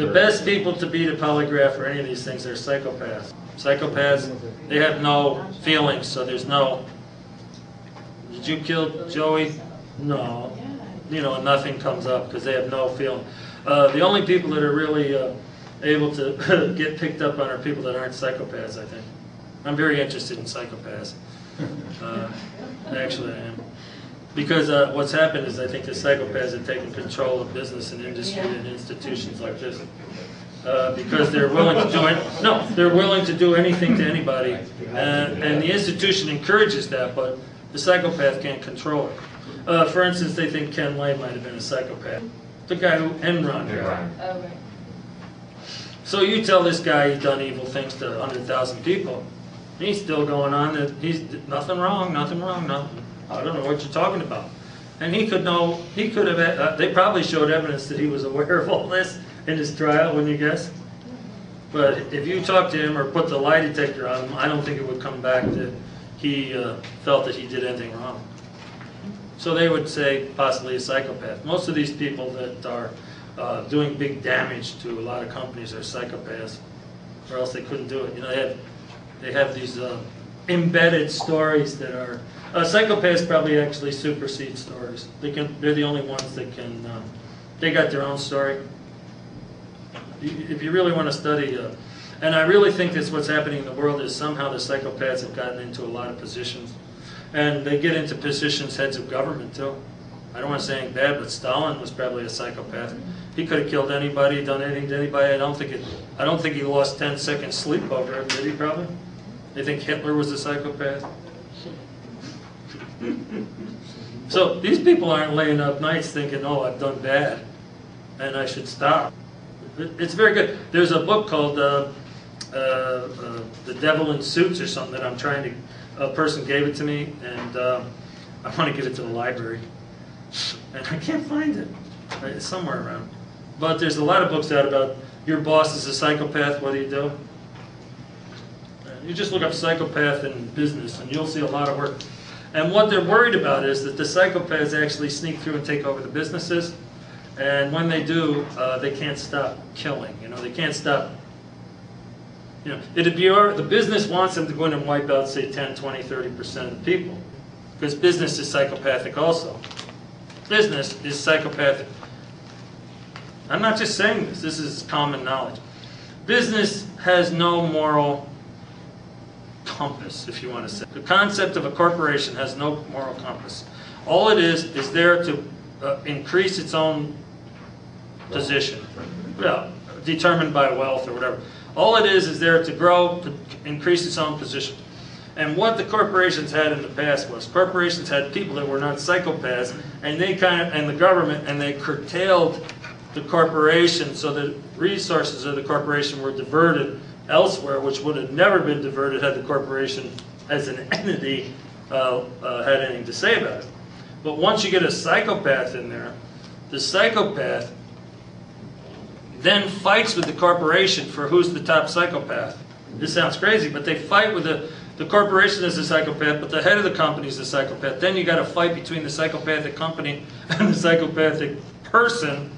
The best people to beat a polygraph or any of these things are psychopaths. Psychopaths, they have no feelings, so there's no, did you kill Joey? No. You know, nothing comes up because they have no feeling. The only people that are really able to get picked up on are people that aren't psychopaths, I think. I'm very interested in psychopaths. Actually, I am. Because what's happened is I think the psychopaths have taken control of business and industry and institutions like this. Because they're willing to do it. No, they're willing to do anything to anybody. And the institution encourages that, but the psychopath can't control it. For instance, they think Ken Lay might have been a psychopath. The guy who Enron got. Oh, right. So you tell this guy he's done evil things to 100,000 people. He's still going on that he's nothing wrong, nothing. I don't know what you're talking about. And he could know, he could have, they probably showed evidence that he was aware of all this in his trial, wouldn't you guess? But if you talk to him or put the lie detector on him, I don't think it would come back that he felt that he did anything wrong. So they would say possibly a psychopath. Most of these people that are doing big damage to a lot of companies are psychopaths, or else they couldn't do it. You know, they have these embedded stories that are psychopaths probably actually supersede stories. They're the only ones that can. They got their own story. If you really want to study, and I really think that's what's happening in the world is somehow the psychopaths have gotten into a lot of positions, and they get into positions heads of government too. I don't want to say anything bad, but Stalin was probably a psychopath. He could have killed anybody, done anything to anybody. I don't think he lost 10 seconds sleep over it, did he? Probably. They think Hitler was a psychopath. So these people aren't laying up nights thinking, "Oh, I've done bad, and I should stop." It's very good. There's a book called "The Devil in Suits" or something that I'm trying to. A person gave it to me, and I want to give it to the library, and I can't find it. It's somewhere around. But there's a lot of books out about your boss is a psychopath. What do you do? You just look up psychopath in business, and you'll see a lot of work. And what they're worried about is that the psychopaths actually sneak through and take over the businesses. And when they do, they can't stop killing. You know, they can't stop. You know, the business wants them to go in and wipe out, say, 10, 20, 30% of the people. Because business is psychopathic also. Business is psychopathic. I'm not just saying this. This is common knowledge. Business has no moral compass, if you want to say. The concept of a corporation has no moral compass. All it is there to increase its own position, well, determined by wealth or whatever. All it is there to grow, to increase its own position. And what the corporations had in the past was corporations had people that were not psychopaths, and they and the government, and they curtailed the corporation so that resources of the corporation were diverted elsewhere, which would have never been diverted had the corporation as an entity had anything to say about it. But once you get a psychopath in there, the psychopath then fights with the corporation for who's the top psychopath. This sounds crazy, but they fight with the corporation is a psychopath, but the head of the company is a psychopath. Then you got a fight between the psychopathic company and the psychopathic person.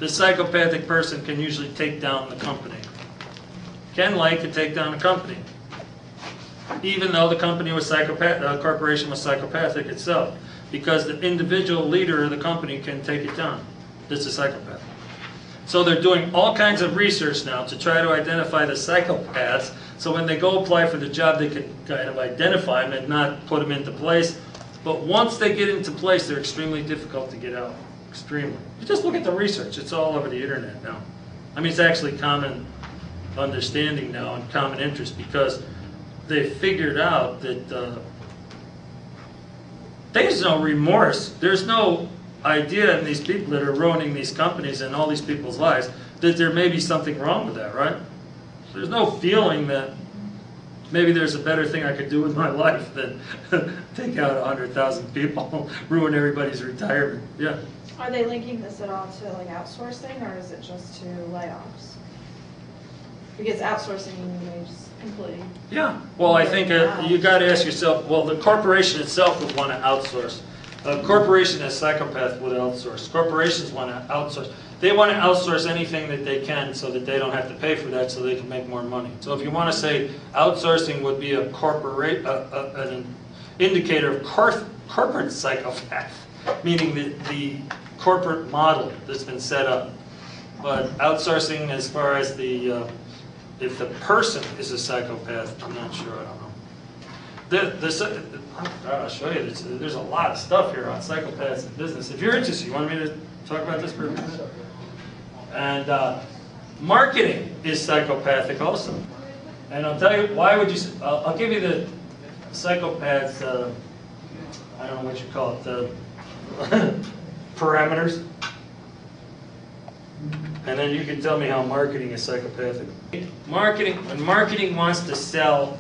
The psychopathic person can usually take down the company. Ken Lay could take down a company, even though the company was corporation was psychopathic itself, because the individual leader of the company can take it down. That's a psychopath. So they're doing all kinds of research now to try to identify the psychopaths, so when they go apply for the job, they can kind of identify them and not put them into place. But once they get into place, they're extremely difficult to get out. Extremely. You just look at the research. It's all over the internet now. I mean, it's actually common understanding now and common interest, because they figured out that there's no remorse. There's no idea in these people that are ruining these companies and all these people's lives that there may be something wrong with that, right? There's no feeling that maybe there's a better thing I could do with my life than take out 100,000 people, ruin everybody's retirement. Yeah. Are they linking this at all to like outsourcing, or is it just to layoffs? Because outsourcing is completely. Yeah. Well, I think you got to ask yourself. Well, the corporation itself would want to outsource. A corporation as psychopath would outsource. Corporations want to outsource. They want to outsource anything that they can so that they don't have to pay for that, so they can make more money. So if you want to say outsourcing would be a an indicator of corporate psychopath, meaning the corporate model that's been set up. But outsourcing, as far as the if the person is a psychopath, I'm not sure. I don't know. I'll show you. There's a lot of stuff here on psychopaths in business. If you're interested, you want me to talk about this for a minute? And marketing is psychopathic also. And I'll tell you why would you. I'll give you the psychopaths. I don't know what you call it. The parameters. And then you can tell me how marketing is psychopathic. When marketing wants to sell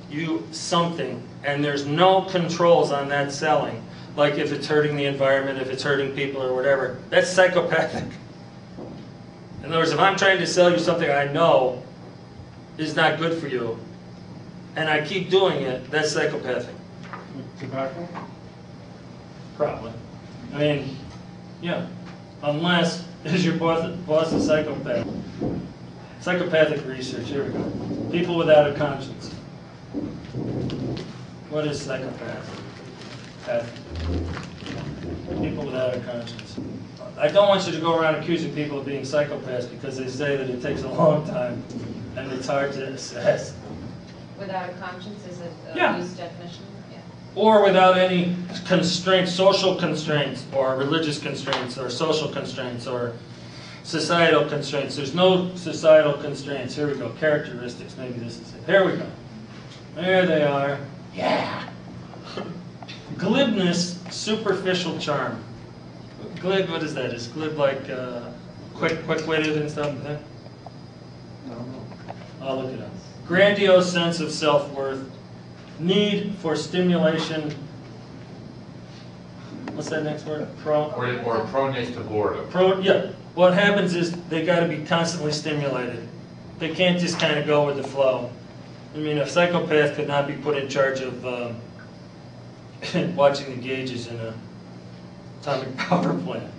you something and there's no controls on that selling, like if it's hurting the environment, if it's hurting people or whatever, that's psychopathic. In other words, if I'm trying to sell you something I know is not good for you, and I keep doing it, that's psychopathic. Tobacco? Probably. I mean, yeah. Unless, is your boss a psychopath? Psychopathic research, here we go. People without a conscience. What is psychopath? People without a conscience. I don't want you to go around accusing people of being psychopaths because they say that it takes a long time and it's hard to assess. Without a conscience is a Yeah. loose definition? Yeah. Or without any constraints, social constraints, or religious constraints, or social constraints, or societal constraints. There's no societal constraints. Here we go. Characteristics. Maybe this is it. Here we go. There they are. Yeah. Glibness, superficial charm. Glib, what is that? Is glib like quick-witted and stuff? I don't know. I'll look it up. Grandiose sense of self-worth. Need for stimulation. What's that next word? Or proneness to boredom. Yeah. What happens is they got to be constantly stimulated. They can't just kind of go with the flow. I mean, a psychopath could not be put in charge of watching the gauges in a atomic power plant.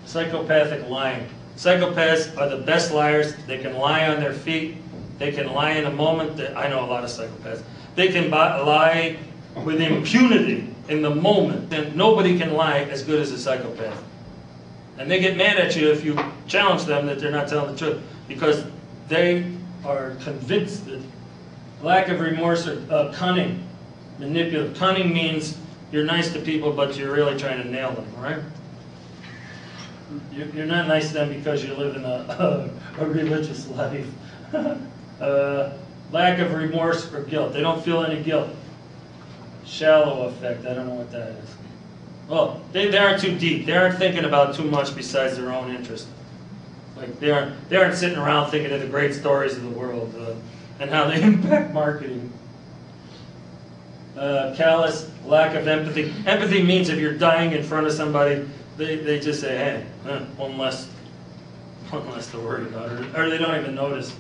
Psychopathic lying. Psychopaths are the best liars. They can lie on their feet. They can lie in a moment. I know a lot of psychopaths. They can lie with impunity in the moment. And nobody can lie as good as a psychopath. And they get mad at you if you challenge them that they're not telling the truth. Because they are convinced that lack of remorse or cunning, manipulative. Cunning means you're nice to people, but you're really trying to nail them, right? You're not nice to them because you live in a religious life. Lack of remorse or guilt. They don't feel any guilt. Shallow effect. I don't know what that is. Well, they aren't too deep. They aren't thinking about too much besides their own interest. Like they aren't sitting around thinking of the great stories of the world and how they impact marketing. Callous, lack of empathy. Empathy means if you're dying in front of somebody, they just say, hey, one less to worry about, or they don't even notice.